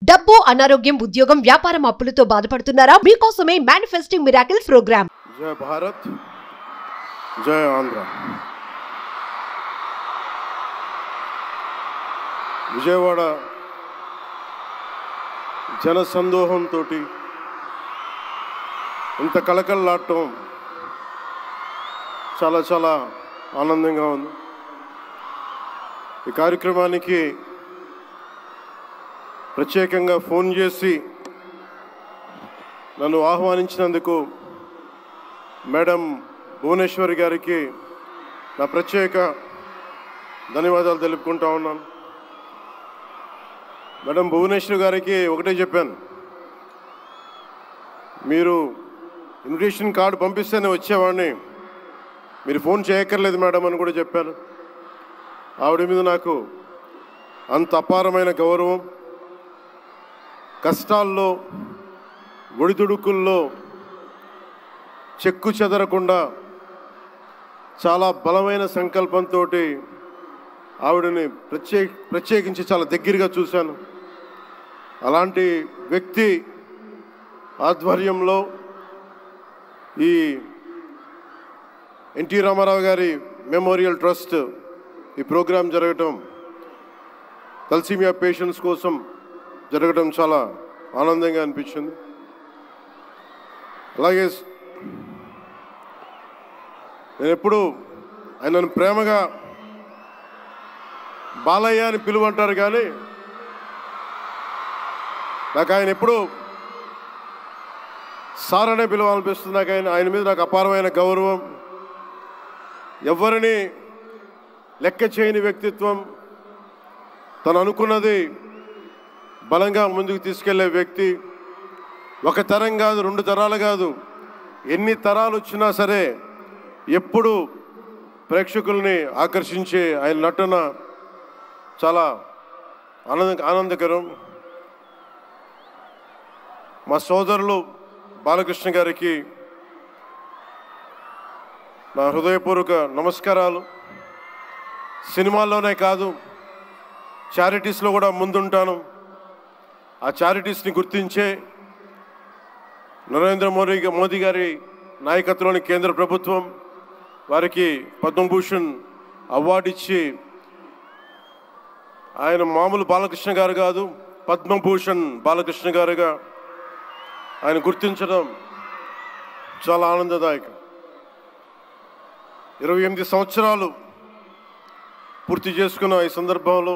డబ్బు, అనారోగ్యం, ఉద్యోగం, వ్యాపారం, అప్పులతో బాధపడుతున్నారా? మీకోసమే మేనిఫెస్టింగ్ మిరాకిల్స్ ప్రోగ్రామ్. జై భారత్, జై ఆంధ్ర. విజయవాడ జనసందోహంతో ఇంత కలకలలాడటం చాలా చాలా ఆనందంగా ఉంది. ఈ కార్యక్రమానికి ప్రత్యేకంగా ఫోన్ చేసి నన్ను ఆహ్వానించినందుకు మేడం భువనేశ్వరి గారికి నా ప్రత్యేక ధన్యవాదాలు తెలుపుకుంటా ఉన్నాను. మేడం భువనేశ్వరి గారికి ఒకటే చెప్పాను, మీరు ఇన్విటేషన్ కార్డు పంపిస్తేనే వచ్చేవాడిని, మీరు ఫోన్ చేయక్కర్లేదు మేడం అని కూడా చెప్పాను. ఆవిడ మీద నాకు అంత అపారమైన గౌరవం. కష్టాల్లో, ఒడిదుడుకుల్లో చెక్కు చెదరకుండా చాలా బలమైన సంకల్పంతో ఆవిడని ప్రత్యేకించి చాలా దగ్గరగా చూశాను. అలాంటి వ్యక్తి ఆధ్వర్యంలో ఈ ఎన్టీ రామారావు గారి మెమోరియల్ ట్రస్ట్ ఈ ప్రోగ్రాం జరగటం, తలసీమియా పేషెంట్స్ కోసం జరగడం చాలా ఆనందంగా అనిపించింది. అలాగే నేను ఎప్పుడు ఆయనను ప్రేమగా బాలయ్య అని పిలువంటారు, కానీ నాకు ఆయన ఎప్పుడు సార్ అనే పిలవాలనిపిస్తుంది. నాకు ఆయన మీద నాకు అపారమైన గౌరవం. ఎవరిని లెక్క చేయని వ్యక్తిత్వం, తను అనుకున్నది బలంగా ముందుకు తీసుకెళ్లే వ్యక్తి. ఒక తరం కాదు, 2 తరాలు కాదు, ఎన్ని తరాలు వచ్చినా సరే ఎప్పుడు ప్రేక్షకుల్ని ఆకర్షించే ఆయన నటన చాలా ఆనందకరం. మా సోదరులు బాలకృష్ణ గారికి నా హృదయపూర్వక నమస్కారాలు. సినిమాల్లోనే కాదు, చారిటీస్లో కూడా ముందుంటాను. ఆ చారిటీస్ని గుర్తించే నరేంద్ర మోదీ గారి నాయకత్వంలోని కేంద్ర ప్రభుత్వం వారికి పద్మభూషణ్ అవార్డు ఇచ్చి, ఆయన మామూలు బాలకృష్ణ గారు కాదు, పద్మభూషణ్ బాలకృష్ణ గారుగా ఆయన గుర్తించడం చాలా ఆనందదాయకం. 28 సంవత్సరాలు పూర్తి చేసుకున్న ఈ సందర్భంలో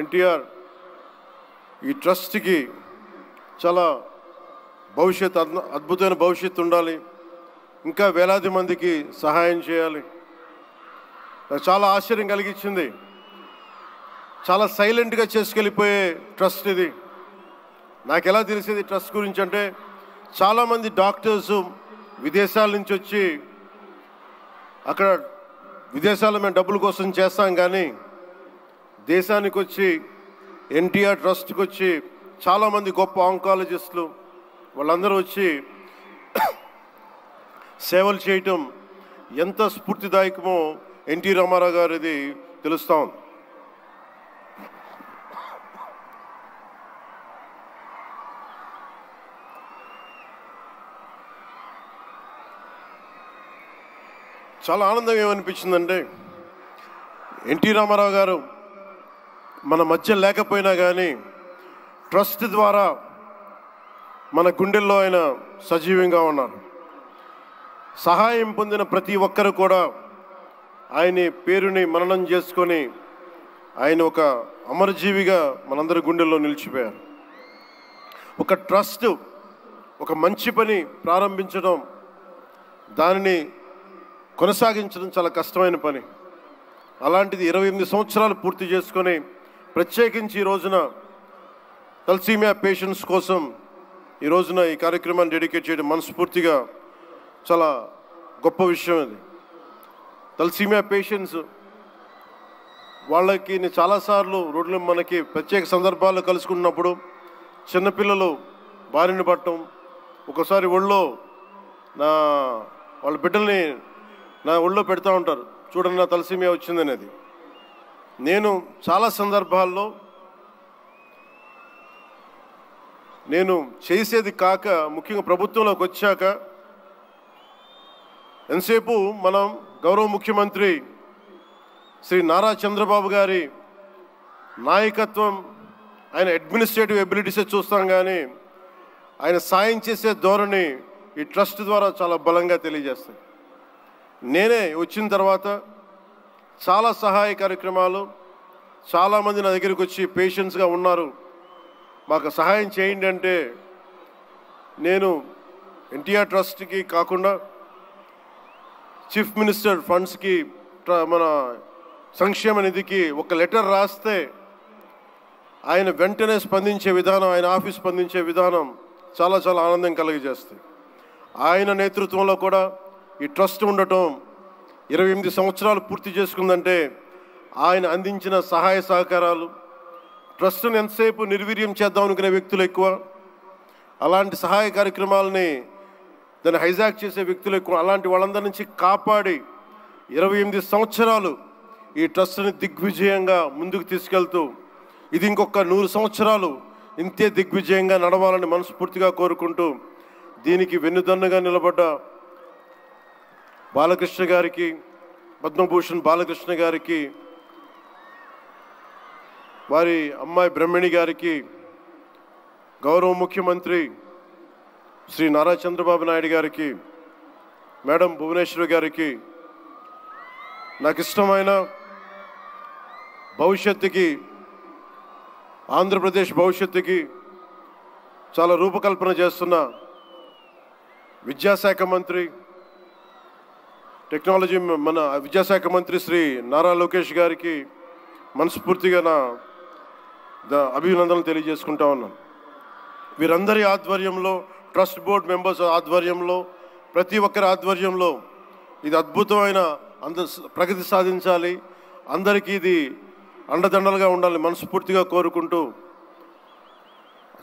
ఎన్టీఆర్ ఈ ట్రస్ట్కి చాలా అద్భుతమైన భవిష్యత్తు ఉండాలి, ఇంకా వేలాది మందికి సహాయం చేయాలి. నాకు చాలా ఆశ్చర్యం కలిగించింది. చాలా సైలెంట్గా చేసుకెళ్ళిపోయే ట్రస్ట్ ఇది. నాకు ఎలా తెలిసేది ట్రస్ట్ గురించి అంటే, చాలామంది డాక్టర్స్ విదేశాల నుంచి వచ్చి అక్కడ విదేశాల్లో మేము డబ్బుల కోసం చేస్తాం, కానీ దేశానికి వచ్చి ఎన్టీఆర్ ట్రస్ట్కి వచ్చి చాలామంది గొప్ప ఆంకాలజిస్టులు వాళ్ళందరూ వచ్చి సేవలు చేయటం ఎంత స్ఫూర్తిదాయకమో ఎన్టీ రామారావు గారిది తెలుస్తా ఉంది. చాలా ఆనందం ఏమనిపించిందంటే, ఎన్టీ రామారావు గారు మన మధ్య లేకపోయినా కానీ ట్రస్ట్ ద్వారా మన గుండెల్లో ఆయన సజీవంగా ఉన్నారు. సహాయం పొందిన ప్రతి ఒక్కరు కూడా ఆయన పేరుని మననం చేసుకొని ఆయన ఒక అమరజీవిగా మనందరి గుండెల్లో నిలిచిపోయారు. ఒక ట్రస్ట్, ఒక మంచి పని ప్రారంభించడం, దానిని కొనసాగించడం చాలా కష్టమైన పని. అలాంటిది 28 సంవత్సరాలు పూర్తి చేసుకొని ప్రత్యేకించి ఈ రోజున తలసీమియా పేషెంట్స్ కోసం ఈ రోజున ఈ కార్యక్రమాన్ని డెడికేట్ చేయడం మనస్ఫూర్తిగా చాలా గొప్ప విషయం. ఇది తలసీమియా పేషెంట్స్ వాళ్ళకి నేను చాలాసార్లు రోడ్లు మనకి ప్రత్యేక సందర్భాల్లో కలుసుకున్నప్పుడు చిన్నపిల్లలు బారిన పడటం, ఒకసారి ఒళ్ళో వాళ్ళ బిడ్డల్ని నా ఒళ్ళో పెడతా ఉంటారు, చూడండి నా తలసీమియా వచ్చిందనేది. నేను చాలా సందర్భాల్లో నేను చేసేది కాక ముఖ్యంగా ప్రభుత్వంలోకి వచ్చాక ఎంతసేపు మనం గౌరవ ముఖ్యమంత్రి శ్రీ నారా చంద్రబాబు గారి నాయకత్వం, ఆయన అడ్మినిస్ట్రేటివ్ ఎబిలిటీసే చూస్తాం, కానీ ఆయన సాయం చేసే ధోరణి ఈ ట్రస్ట్ ద్వారా చాలా బలంగా తెలియజేస్తాయి. నేనే వచ్చిన తర్వాత చాలా సహాయ కార్యక్రమాలు, చాలామంది నా దగ్గరికి వచ్చి పేషెంట్స్గా ఉన్నారు, మాకు సహాయం చేయండి అంటే నేను ఎన్టీఆర్ ట్రస్ట్కి కాకుండా చీఫ్ మినిస్టర్ ఫండ్స్కి, మన సంక్షేమ నిధికి ఒక లెటర్ రాస్తే ఆయన వెంటనే స్పందించే విధానం, ఆయన ఆఫీస్ స్పందించే విధానం చాలా చాలా ఆనందం కలిగజేస్తుంది. ఆయన నేతృత్వంలో కూడా ఈ ట్రస్ట్ ఉండటం 28 సంవత్సరాలు పూర్తి చేసుకుందంటే ఆయన అందించిన సహాయ సహకారాలు, ట్రస్ట్ను ఎంతసేపు నిర్వీర్యం చేద్దాం అనుకునే వ్యక్తులు ఎక్కువ, అలాంటి సహాయ కార్యక్రమాలని దాన్ని హైజాక్ చేసే వ్యక్తులు ఎక్కువ. అలాంటి వాళ్ళందరి నుంచి కాపాడి 28 సంవత్సరాలు ఈ ట్రస్ట్ని దిగ్విజయంగా ముందుకు తీసుకెళ్తూ ఇది ఇంకొక 100 సంవత్సరాలు ఇంతే దిగ్విజయంగా నడవాలని మనస్ఫూర్తిగా కోరుకుంటూ, దీనికి వెన్నుదన్నుగా నిలబడ్డ బాలకృష్ణ గారికి, పద్మభూషణ్ బాలకృష్ణ గారికి, వారి అమ్మాయి బ్రహ్మణి గారికి, గౌరవ ముఖ్యమంత్రి శ్రీ నారా చంద్రబాబు నాయుడు గారికి, మేడం భువనేశ్వరి గారికి, నాకు ఇష్టమైన భవిష్యత్తుకి, ఆంధ్రప్రదేశ్ భవిష్యత్తుకి చాలా రూపకల్పన చేస్తున్న విద్యాశాఖ మంత్రి, టెక్నాలజీ మన విద్యాశాఖ మంత్రి శ్రీ నారా లోకేష్ గారికి మనస్ఫూర్తిగా నా అభినందనలు తెలియజేసుకుంటా ఉన్నాను. వీరందరి ఆధ్వర్యంలో, ట్రస్ట్ బోర్డ్ మెంబర్స్ ఆధ్వర్యంలో, ప్రతి ఒక్కరి ఆధ్వర్యంలో ఇది అద్భుతమైన ప్రగతి సాధించాలి, అందరికీ ఇది అండదండలుగా ఉండాలి మనస్ఫూర్తిగా కోరుకుంటూ,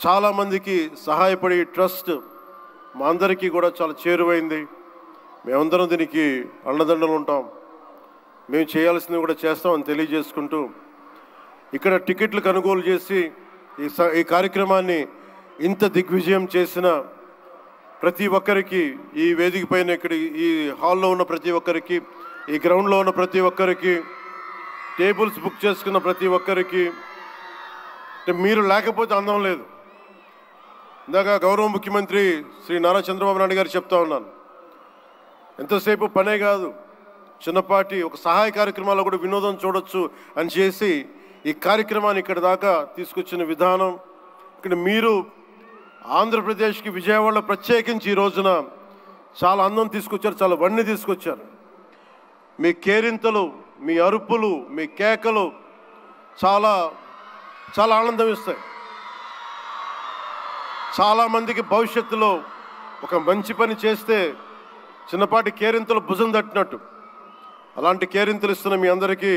చాలామందికి సహాయపడి ట్రస్ట్ మా అందరికీ కూడా చాలా చేరువైంది. మేమందరం దీనికి అండదండలు ఉంటాం, మేము చేయాల్సింది కూడా చేస్తామని తెలియజేసుకుంటూ, ఇక్కడ టికెట్లు కొనుగోలు చేసి ఈ కార్యక్రమాన్ని ఇంత దిగ్విజయం చేసిన ప్రతి ఒక్కరికి, ఈ వేదిక పైన ఇక్కడ ఈ హాల్లో ఉన్న ప్రతి ఒక్కరికి, ఈ గ్రౌండ్లో ఉన్న ప్రతి ఒక్కరికి, టేబుల్స్ బుక్ చేసుకున్న ప్రతి ఒక్కరికి, మీరు లేకపోతే అందం లేదు. ఇందాక గౌరవ ముఖ్యమంత్రి శ్రీ నారా చంద్రబాబు నాయుడు గారు చెప్తా ఉన్నాను, ఎంతసేపు పనే కాదు, చిన్నపాటి ఒక సహాయ కార్యక్రమాల్లో కూడా వినోదం చూడొచ్చు అని చేసి ఈ కార్యక్రమాన్ని ఇక్కడ దాకా తీసుకొచ్చిన విధానం, ఇక్కడ మీరు ఆంధ్రప్రదేశ్కి విజయవాడలో ప్రత్యేకించి ఈ రోజున చాలా అందం తీసుకొచ్చారు, చాలా వన్నె తీసుకొచ్చారు. మీ కేరింతలు, మీ అరుపులు, మీ కేకలు చాలా చాలా ఆనందం ఇస్తాయి. చాలామందికి భవిష్యత్తులో ఒక మంచి పని చేస్తే చిన్నపాటి కేరింతలు భుజం తట్టినట్టు, అలాంటి కేరింతలు ఇస్తున్న మీ అందరికీ,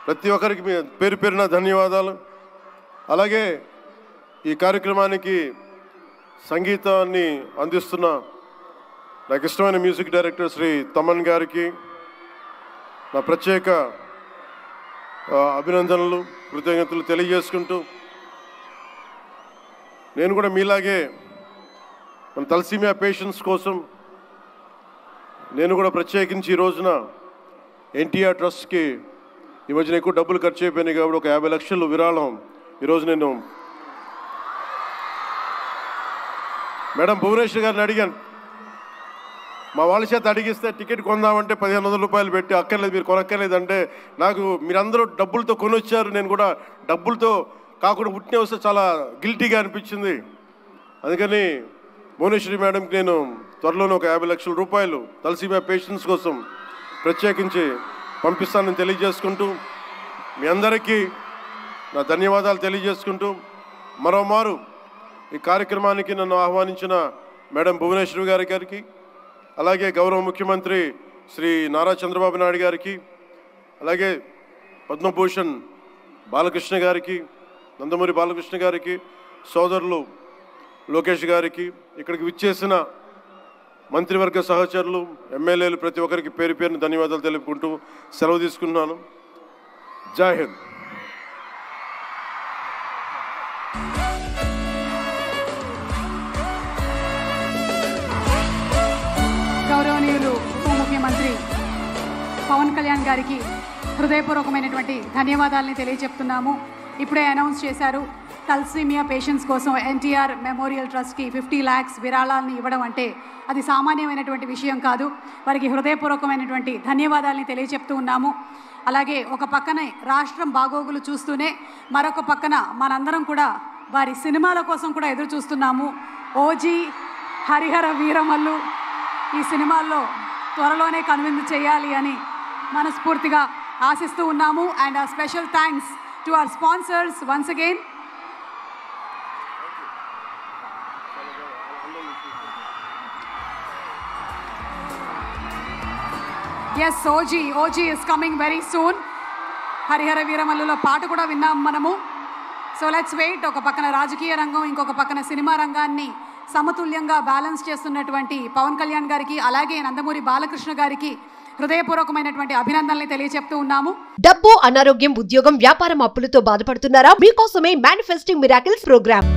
ప్రతి ఒక్కరికి మీ పేరు పేరున ధన్యవాదాలు. అలాగే ఈ కార్యక్రమానికి సంగీతాన్ని అందిస్తున్న నాకు ఇష్టమైన మ్యూజిక్ డైరెక్టర్ శ్రీ తమన్ గారికి నా ప్రత్యేక అభినందనలు, కృతజ్ఞతలు తెలియజేసుకుంటూ, నేను కూడా మీలాగే మన తలసీమియా పేషెంట్స్ కోసం నేను కూడా ప్రత్యేకించి ఈ రోజున ఎన్టీఆర్ ట్రస్ట్కి ఈ మధ్యన ఎక్కువ డబ్బులు ఖర్చు అయిపోయినాయి కాబట్టి ఒక 50 లక్షలు విరాళం ఈరోజు నేను మేడం భువనేశ్వర్ గారిని అడిగాను. మా వాళ్ళ చేత అడిగిస్తే టికెట్ కొందామంటే 1500 రూపాయలు పెట్టి, అక్కర్లేదు మీరు కొనక్కర్లేదంటే, నాకు మీరందరూ డబ్బులతో కొనొచ్చారు, నేను కూడా డబ్బులతో కాకుండా ఉట్టినే వస్తే చాలా గిల్టీగా అనిపించింది. అందుకని భువనేశ్వరి మేడంకి నేను త్వరలోనే ఒక 50 లక్షల రూపాయలు తలసీమియా పేషెంట్స్ కోసం ప్రత్యేకించి పంపిస్తానని తెలియజేసుకుంటూ, మీ అందరికీ నా ధన్యవాదాలు తెలియజేసుకుంటూ, మరోమారు ఈ కార్యక్రమానికి నన్ను ఆహ్వానించిన మేడం భువనేశ్వరి గారికి, అలాగే గౌరవ ముఖ్యమంత్రి శ్రీ నారా చంద్రబాబు నాయుడు గారికి, అలాగే పద్మభూషణ్ బాలకృష్ణ గారికి, నందమూరి బాలకృష్ణ గారికి, సోదరులు లోకేష్ గారికి, ఇక్కడికి విచ్చేసిన మంత్రివర్గ సహచరులు, ఎమ్మెల్యేలు ప్రతి ఒక్కరికి పేరు పేరుని ధన్యవాదాలు తెలుపుకుంటూ సెలవు తీసుకున్నాను. జై హింద్. ముఖ్యమంత్రి పవన్ కళ్యాణ్ గారికి హృదయపూర్వకమైనటువంటి ధన్యవాదాలని తెలియజెప్తున్నాము. ఇప్పుడే అనౌన్స్ చేశారు, తలసీమియా పేషెంట్స్ కోసం ఎన్టీఆర్ మెమోరియల్ ట్రస్ట్కి 50 lakhs విరాళాలను ఇవ్వడం అంటే అది సామాన్యమైనటువంటి విషయం కాదు. వారికి హృదయపూర్వకమైనటువంటి ధన్యవాదాలని తెలియజెప్తూ ఉన్నాము. అలాగే ఒక పక్కనే రాష్ట్రం బాగోగులు చూస్తూనే మరొక పక్కన మనందరం కూడా వారి సినిమాల కోసం కూడా ఎదురు చూస్తున్నాము. ఓజీ, హరిహర వీరమల్లు ఈ సినిమాల్లో త్వరలోనే కనువిందు చేయాలి అని మనస్ఫూర్తిగా ఆశిస్తూ ఉన్నాము. అండ్ ఆ special thanks to our sponsors once again. Yes, OG is coming very soon. Harihara వీరమల్లులో పాట కూడా విన్నాం మనము. So let's wait. ఒక పక్కన రాజకీయ రంగం, ఇంకొక పక్కన సినిమా రంగాన్ని సమతుల్యంగా బ్యాలెన్స్ చేస్తున్నటువంటి పవన్ కళ్యాణ్ గారికి, అలాగే నందమూరి బాలకృష్ణ గారికి హృదయపూర్వకమైనటువంటి అభినందనలు తెలియజెప్తూ ఉన్నాము. డబ్బు, అనారోగ్యం, ఉద్యోగం, వ్యాపారం అప్పులతో బాధపడుతున్నారా? మీకోసమే మేనిఫెస్టింగ్ మిరాకిల్స్ ప్రోగ్రామ్.